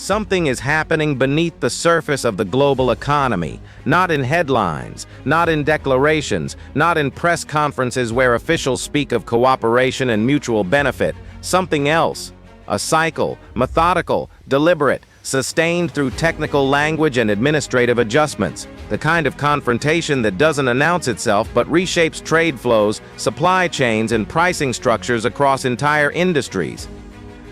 Something is happening beneath the surface of the global economy, not in headlines, not in declarations, not in press conferences where officials speak of cooperation and mutual benefit. Something else. A cycle, methodical, deliberate, sustained through technical language and administrative adjustments. The kind of confrontation that doesn't announce itself but reshapes trade flows, supply chains, and pricing structures across entire industries.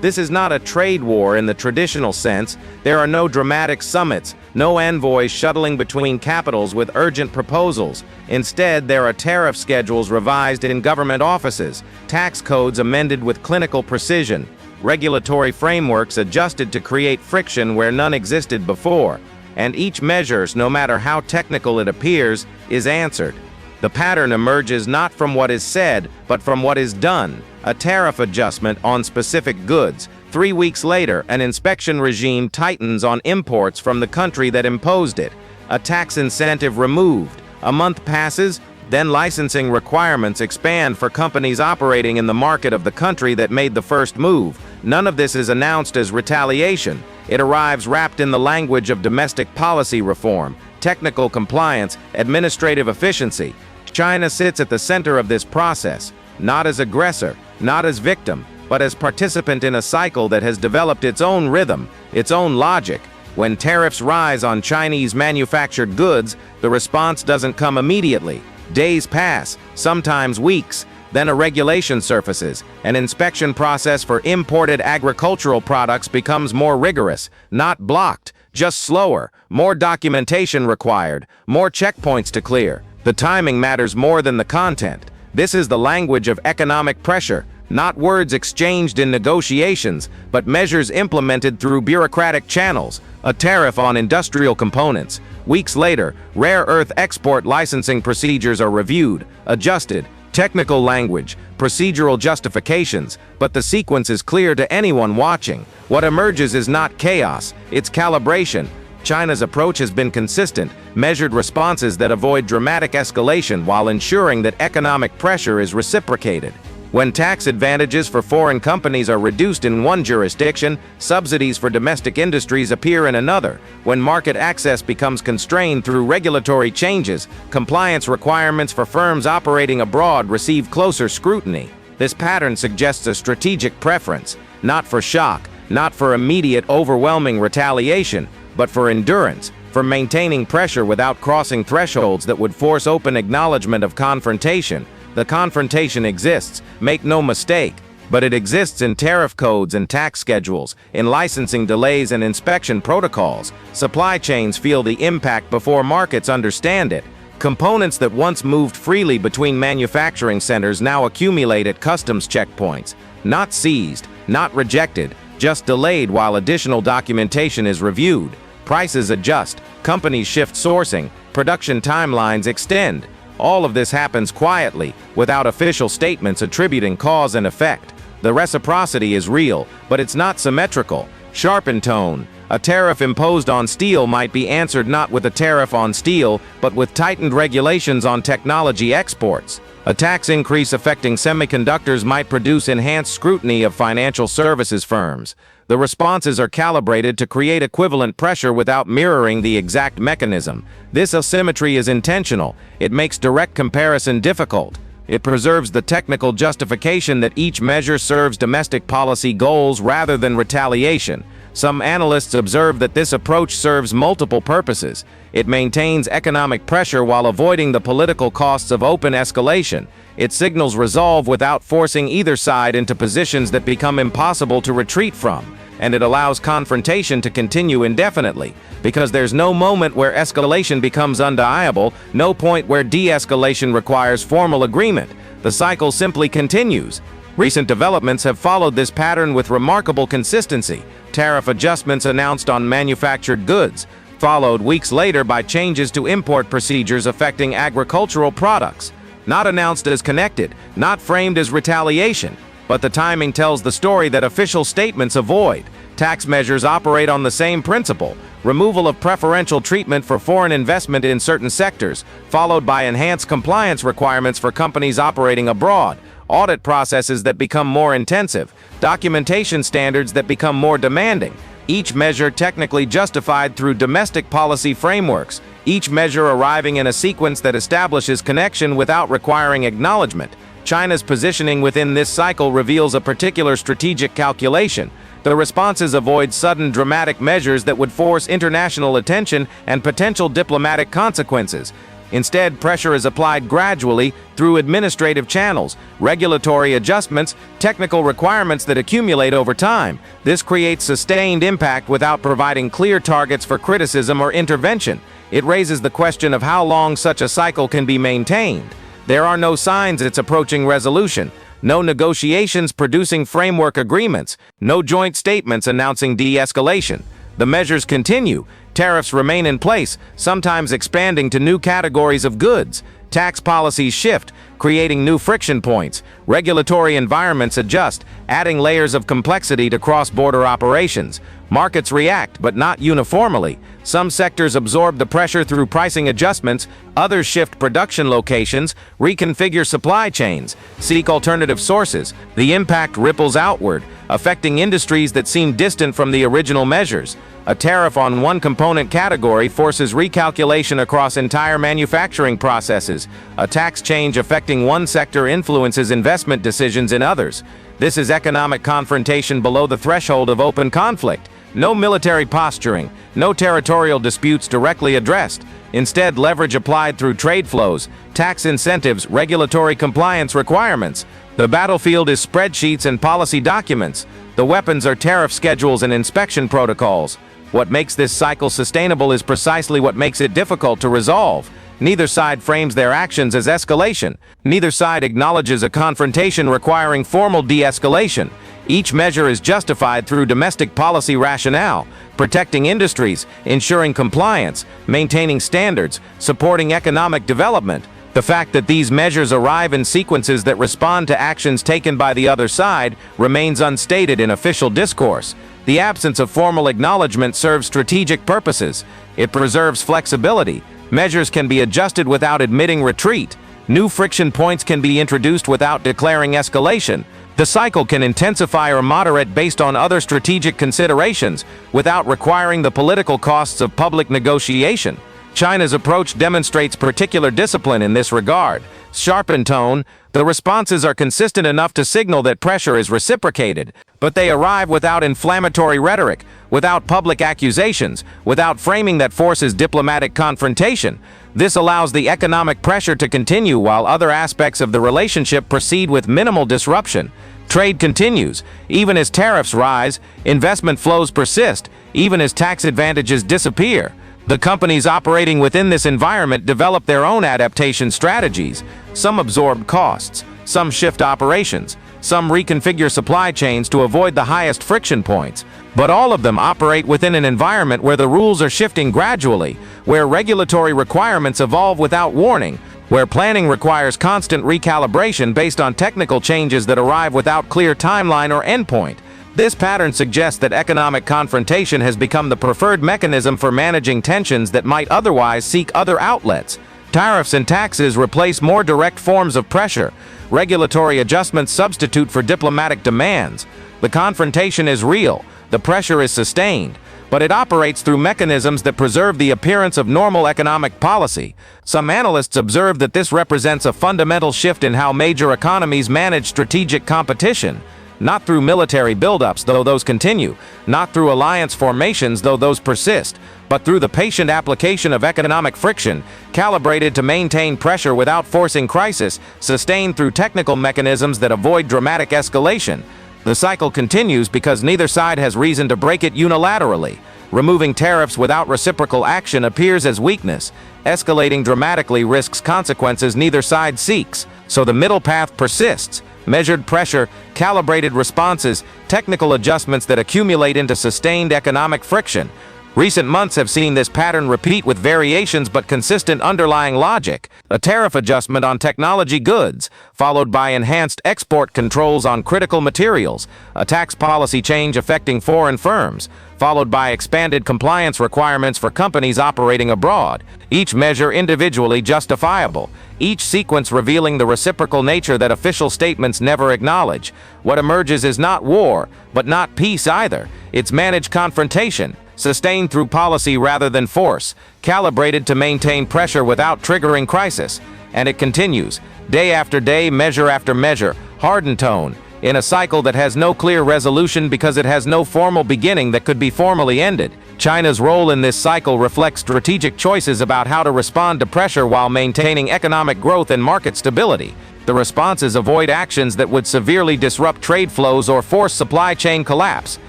This is not a trade war in the traditional sense. There are no dramatic summits, no envoys shuttling between capitals with urgent proposals. Instead, there are tariff schedules revised in government offices, tax codes amended with clinical precision, regulatory frameworks adjusted to create friction where none existed before, and each measure, no matter how technical it appears, is answered. The pattern emerges not from what is said, but from what is done. A tariff adjustment on specific goods. 3 weeks later, an inspection regime tightens on imports from the country that imposed it. A tax incentive removed. A month passes, then licensing requirements expand for companies operating in the market of the country that made the first move. None of this is announced as retaliation. It arrives wrapped in the language of domestic policy reform, technical compliance, administrative efficiency. China sits at the center of this process, not as aggressor, not as victim, but as participant in a cycle that has developed its own rhythm, its own logic. When tariffs rise on Chinese manufactured goods, the response doesn't come immediately. Days pass, sometimes weeks, then a regulation surfaces. An inspection process for imported agricultural products becomes more rigorous, not blocked, just slower, more documentation required, more checkpoints to clear. The timing matters more than the content. This is the language of economic pressure, not words exchanged in negotiations, but measures implemented through bureaucratic channels. A tariff on industrial components. Weeks later, rare earth export licensing procedures are reviewed, adjusted, technical language, procedural justifications, but the sequence is clear to anyone watching. What emerges is not chaos, it's calibration. China's approach has been consistent, measured responses that avoid dramatic escalation while ensuring that economic pressure is reciprocated. When tax advantages for foreign companies are reduced in one jurisdiction, subsidies for domestic industries appear in another. When market access becomes constrained through regulatory changes, compliance requirements for firms operating abroad receive closer scrutiny. This pattern suggests a strategic preference, not for shock, not for immediate overwhelming retaliation, but for endurance, for maintaining pressure without crossing thresholds that would force open acknowledgement of confrontation. The confrontation exists, make no mistake, but it exists in tariff codes and tax schedules, in licensing delays and inspection protocols. Supply chains feel the impact before markets understand it. Components that once moved freely between manufacturing centers now accumulate at customs checkpoints. Not seized, not rejected, just delayed while additional documentation is reviewed. Prices adjust, companies shift sourcing, production timelines extend. All of this happens quietly, without official statements attributing cause and effect. The reciprocity is real, but it's not symmetrical. Sharp in tone. A tariff imposed on steel might be answered not with a tariff on steel, but with tightened regulations on technology exports. A tax increase affecting semiconductors might produce enhanced scrutiny of financial services firms. The responses are calibrated to create equivalent pressure without mirroring the exact mechanism. This asymmetry is intentional. It makes direct comparison difficult. It preserves the technical justification that each measure serves domestic policy goals rather than retaliation. Some analysts observe that this approach serves multiple purposes. It maintains economic pressure while avoiding the political costs of open escalation. It signals resolve without forcing either side into positions that become impossible to retreat from. And it allows confrontation to continue indefinitely, because there's no moment where escalation becomes undeniable, no point where de-escalation requires formal agreement. The cycle simply continues. Recent developments have followed this pattern with remarkable consistency. Tariff adjustments announced on manufactured goods, followed weeks later by changes to import procedures affecting agricultural products. Not announced as connected, not framed as retaliation, but the timing tells the story that official statements avoid. Tax measures operate on the same principle: removal of preferential treatment for foreign investment in certain sectors, followed by enhanced compliance requirements for companies operating abroad, audit processes that become more intensive, documentation standards that become more demanding. each measure technically justified through domestic policy frameworks, each measure arriving in a sequence that establishes connection without requiring acknowledgement. China's positioning within this cycle reveals a particular strategic calculation. The responses avoid sudden dramatic measures that would force international attention and potential diplomatic consequences. Instead, pressure is applied gradually through administrative channels, regulatory adjustments, technical requirements that accumulate over time. This creates sustained impact without providing clear targets for criticism or intervention. It raises the question of how long such a cycle can be maintained. There are no signs it's approaching resolution. No negotiations producing framework agreements, no joint statements announcing de-escalation. The measures continue. Tariffs remain in place, sometimes expanding to new categories of goods. Tax policies shift, creating new friction points. Regulatory environments adjust, adding layers of complexity to cross-border operations. Markets react, but not uniformly. Some sectors absorb the pressure through pricing adjustments, others shift production locations, reconfigure supply chains, seek alternative sources. The impact ripples outward, affecting industries that seem distant from the original measures. A tariff on one component category forces recalculation across entire manufacturing processes. A tax change affecting one sector influences investment decisions in others. This is economic confrontation below the threshold of open conflict. No military posturing, no territorial disputes directly addressed. Instead, leverage applied through trade flows, tax incentives, regulatory compliance requirements. The battlefield is spreadsheets and policy documents. The weapons are tariff schedules and inspection protocols. What makes this cycle sustainable is precisely what makes it difficult to resolve. Neither side frames their actions as escalation. Neither side acknowledges a confrontation requiring formal de-escalation. Each measure is justified through domestic policy rationale, protecting industries, ensuring compliance, maintaining standards, supporting economic development. The fact that these measures arrive in sequences that respond to actions taken by the other side remains unstated in official discourse. The absence of formal acknowledgement serves strategic purposes. It preserves flexibility. Measures can be adjusted without admitting retreat. New friction points can be introduced without declaring escalation. The cycle can intensify or moderate based on other strategic considerations without requiring the political costs of public negotiation. China's approach demonstrates particular discipline in this regard. Sharp in tone, the responses are consistent enough to signal that pressure is reciprocated, but they arrive without inflammatory rhetoric, without public accusations, without framing that forces diplomatic confrontation. This allows the economic pressure to continue while other aspects of the relationship proceed with minimal disruption. Trade continues. Even as tariffs rise, investment flows persist, even as tax advantages disappear. The companies operating within this environment develop their own adaptation strategies. Some absorb costs, some shift operations, some reconfigure supply chains to avoid the highest friction points. But all of them operate within an environment where the rules are shifting gradually, where regulatory requirements evolve without warning, where planning requires constant recalibration based on technical changes that arrive without clear timeline or endpoint. This pattern suggests that economic confrontation has become the preferred mechanism for managing tensions that might otherwise seek other outlets. Tariffs and taxes replace more direct forms of pressure. Regulatory adjustments substitute for diplomatic demands. The confrontation is real, the pressure is sustained, but it operates through mechanisms that preserve the appearance of normal economic policy. Some analysts observe that this represents a fundamental shift in how major economies manage strategic competition. Not through military buildups, though those continue, not through alliance formations, though those persist, but through the patient application of economic friction, calibrated to maintain pressure without forcing crisis, sustained through technical mechanisms that avoid dramatic escalation. The cycle continues because neither side has reason to break it unilaterally. Removing tariffs without reciprocal action appears as weakness. Escalating dramatically risks consequences neither side seeks, so the middle path persists. Measured pressure, calibrated responses, technical adjustments that accumulate into sustained economic friction. Recent months have seen this pattern repeat with variations but consistent underlying logic. A tariff adjustment on technology goods, followed by enhanced export controls on critical materials. A tax policy change affecting foreign firms, followed by expanded compliance requirements for companies operating abroad. Each measure individually justifiable. Each sequence revealing the reciprocal nature that official statements never acknowledge. What emerges is not war, but not peace either. It's managed confrontation, sustained through policy rather than force, calibrated to maintain pressure without triggering crisis. And it continues, day after day, measure after measure, hardened tone, in a cycle that has no clear resolution because it has no formal beginning that could be formally ended. China's role in this cycle reflects strategic choices about how to respond to pressure while maintaining economic growth and market stability. The responses avoid actions that would severely disrupt trade flows or force supply chain collapse.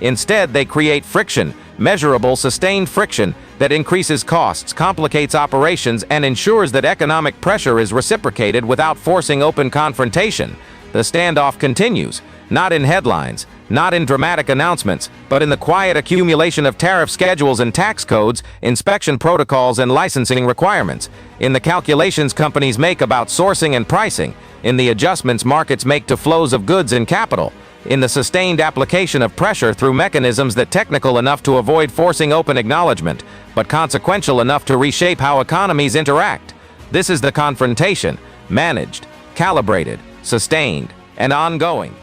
Instead, they create friction, measurable, sustained friction that increases costs, complicates operations, and ensures that economic pressure is reciprocated without forcing open confrontation. The standoff continues, not in headlines, not in dramatic announcements, but in the quiet accumulation of tariff schedules and tax codes, inspection protocols and licensing requirements, in the calculations companies make about sourcing and pricing, in the adjustments markets make to flows of goods and capital, in the sustained application of pressure through mechanisms that technical enough to avoid forcing open acknowledgement, but consequential enough to reshape how economies interact. This is the confrontation, managed, calibrated, sustained, and ongoing.